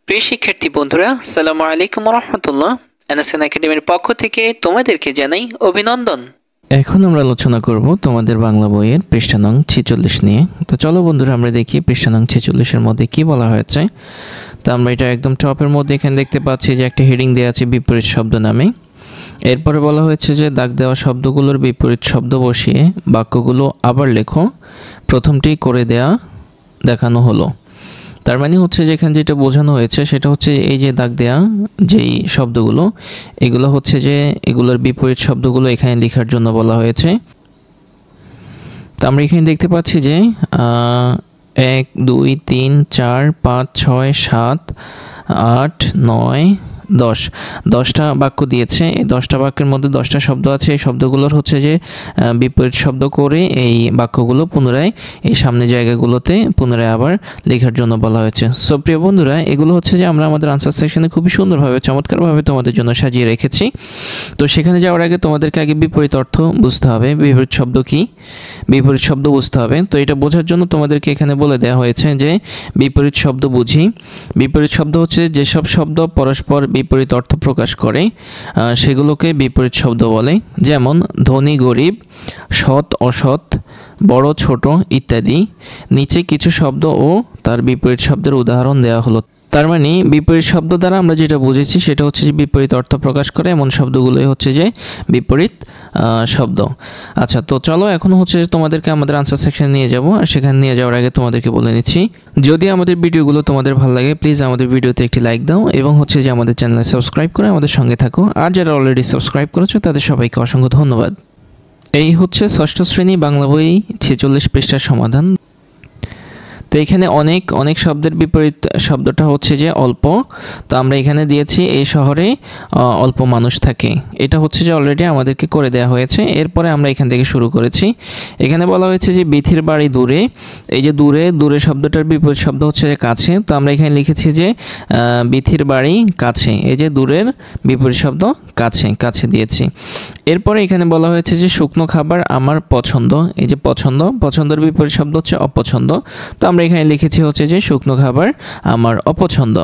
প্রিয় শিক্ষার্থী বন্ধুরা, আসসালামু আলাইকুম ওয়া রাহমাতুল্লাহ। এনএসএন একাডেমির পক্ষ থেকে তোমাদেরকে জানাই অভিনন্দন। এখন আমরা আলোচনা করব তোমাদের বাংলা বইয়ের পৃষ্ঠা নং 46 নিয়ে। তো চলো বন্ধুরা আমরা দেখি পৃষ্ঠা নং 46 এর মধ্যে কি বলা হয়েছে। তো আমরা এটা একদম টপের মধ্যে এখানে দেখতে পাচ্ছি যে একটা হেডিং দেওয়া আছে বিপরীত শব্দ নামে। এরপরে বলা হয়েছে যে দাগ দেওয়া শব্দগুলোর বিপরীত শব্দ বসিয়ে বাক্যগুলো আবার লেখো, প্রথমটি করে দেখানো হলো। তার মানে হচ্ছে যে এখানে যেটা বোঝানো হয়েছে সেটা হচ্ছে এই যে দাগ দেয়া যেই শব্দগুলো, এগুলো হচ্ছে যে এগুলোর বিপরীত শব্দগুলো এখানে লেখার জন্য বলা হয়েছে। তো আমরা এখানে দেখতে পাচ্ছি যে 1 2 3 4 5 6 7 8 9 10টা বাক্য দিয়েছে। এই 10টা বাক্যের মধ্যে 10টা শব্দ আছে। এই শব্দগুলোর হচ্ছে যে বিপরীত শব্দ করে এই বাক্যগুলো পুনরায় এই সামনে জায়গাগুলোতে পুনরায় আবার লেখার জন্য বলা হয়েছে। সো প্রিয় বন্ধুরা, এগুলো হচ্ছে যে আমরা আমাদের আনসার সেকশনে খুবই সুন্দরভাবে চমৎকারভাবে তোমাদের জন্য সাজিয়ে রেখেছি। তো সেখানে যাওয়ার আগে তোমাদেরকে আগে বিপরীত অর্থ বুঝতে হবে, বিপরীত শব্দ কি, বিপরীত শব্দ বুঝতে হবে। তো এটা বোঝার জন্য তোমাদেরকে এখানে বলে দেওয়া হয়েছে যে বিপরীত শব্দ বুঝি। বিপরীত শব্দ হচ্ছে যেসব শব্দ পরস্পর বিপরীত অর্থ প্রকাশ করে সেগুলোকে বিপরীত শব্দ বলে। যেমন ধনী গরিব, সৎ অসৎ, বড় ছোট ইত্যাদি। নিচে কিছু শব্দ ও তার বিপরীত শব্দের উদাহরণ দেওয়া হলো। তার মানে বিপরীত শব্দ দ্বারা আমরা যেটা বুঝেছি সেটা হচ্ছে যে বিপরীত অর্থ প্রকাশ করে এমন শব্দগুলোই হচ্ছে যে বিপরীত শব্দ। আচ্ছা, তো চলো এখন হচ্ছে তোমাদেরকে আমাদের আনসার সেকশনে নিয়ে যাব। আর সেখানে নিয়ে যাওয়ার আগে তোমাদেরকে বলে নিচ্ছি, যদি আমাদের ভিডিওগুলো তোমাদের ভালো লাগে প্লিজ আমাদের ভিডিওতে একটি লাইক দাও এবং হচ্ছে যে আমাদের চ্যানেলে সাবস্ক্রাইব করে আমাদের সঙ্গে থাকো। আর যারা অলরেডি সাবস্ক্রাইব করেছো তাদের সবাইকে অসংখ্য ধন্যবাদ। এই হচ্ছে ষষ্ঠ শ্রেণী বাংলা বই 46 পৃষ্ঠার সমাধান। তো এখানে অনেক শব্দের বিপরীত শব্দটা হচ্ছে যে অল্প। তো আমরা এখানে দিয়েছি এই শহরে অল্প মানুষ থাকে, এটা হচ্ছে যে অলরেডি আমাদেরকে করে দেওয়া হয়েছে। এরপরে আমরা এখান থেকে শুরু করেছি। এখানে বলা হয়েছে যে বিথির বাড়ি দূরে। এই যে দূরে শব্দটার বিপরীত শব্দ হচ্ছে যে কাছে। তো আমরা এখানে লিখেছি যে বিথির বাড়ি কাছে। এই যে দূরের বিপরীত শব্দ কাছে দিয়েছি। এরপরে এখানে বলা হয়েছে যে শুকনো খাবার আমার পছন্দ। এই যে পছন্দের বিপরীত শব্দ হচ্ছে অপছন্দ। তো আমরা এখানে লিখেছি হচ্ছে যে শুকনো খাবার আমার অপছন্দ।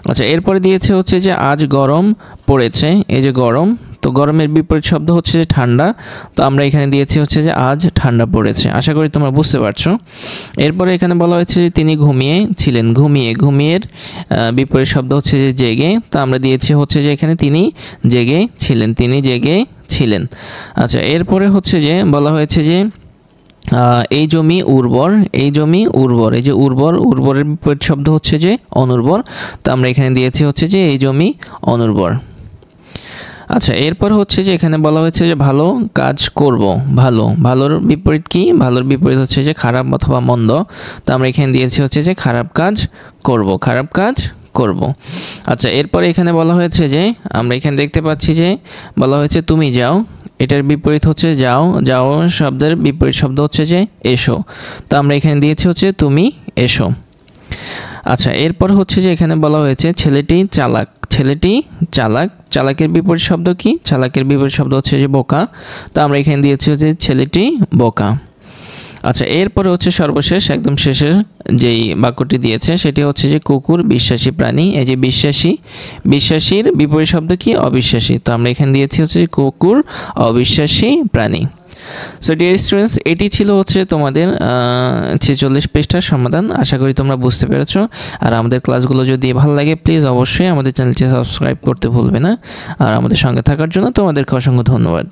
আচ্ছা, এরপরে দিয়েছে হচ্ছে যে আজ গরম পড়েছে। এই যে গরম, তো গরমের বিপরীত শব্দ হচ্ছে যে ঠান্ডা। তো আমরা এখানে দিয়েছি হচ্ছে যে আজ ঠান্ডা পড়েছে। আশা করি তোমরা বুঝতে পারছো। এরপরে এখানে বলা হয়েছে যে তিনি ঘুমিয়েছিলেন। ঘুমিয়ের বিপরীত শব্দ হচ্ছে যে জেগে। তো আমরা দিয়েছি হচ্ছে যে এখানে তিনি জেগেছিলেন। আচ্ছা, এরপরে হচ্ছে যে বলা হয়েছে যে এই জমি উর্বর। এই যে উর্বরের বিপরীত শব্দ হচ্ছে যে অনুর্বর। তো আমরা এখানে দিয়েছি হচ্ছে যে এই জমি অনুর্বর। আচ্ছা, এরপর হচ্ছে যে এখানে বলা হয়েছে যে ভালো কাজ করব। ভালোর বিপরীত কি? ভালোর বিপরীত হচ্ছে যে খারাপ অথবা মন্দ। তো আমরা এখানে দিয়েছি হচ্ছে যে খারাপ কাজ করব। আচ্ছা, এরপরে এখানে বলা হয়েছে যে আমরা এখানে দেখতে পাচ্ছি যে বলা হয়েছে তুমি যাও। এটার বিপরীত হচ্ছে যাও শব্দের বিপরীত শব্দ হচ্ছে যে এসো। তো আমরা এখানে দিয়েছি হচ্ছে তুমি এসো। আচ্ছা, এরপর হচ্ছে যে এখানে বলা হয়েছে ছেলেটি চালাক। চালাকের বিপরীত শব্দ কি? চালাকের বিপরীত শব্দ হচ্ছে যে বোকা। তো আমরা এখানে দিয়েছি হচ্ছে ছেলেটি বোকা। আচ্ছা, এরপরে হচ্ছে সর্বশেষ একদম শেষের যেই বাক্যটি দিয়েছে সেটি হচ্ছে যে কুকুর বিশ্বাসী প্রাণী। এই যে বিশ্বাসীর বিপরীত শব্দ কি? অবিশ্বাসী। তো আমরা এখানে দিয়েছি হচ্ছে কুকুর অবিশ্বাসী প্রাণী। সো ডিয়ার স্টুডেন্টস, এটি ছিল হচ্ছে তোমাদের 46 পৃষ্ঠার সমাধান। আশা করি তোমরা বুঝতে পেরেছো। আর আমাদের ক্লাসগুলো যদি ভালো লাগে প্লিজ অবশ্যই আমাদের চ্যানেলটি সাবস্ক্রাইব করতে ভুলবে না। আর আমাদের সঙ্গে থাকার জন্য তোমাদেরকে অসংখ্য ধন্যবাদ।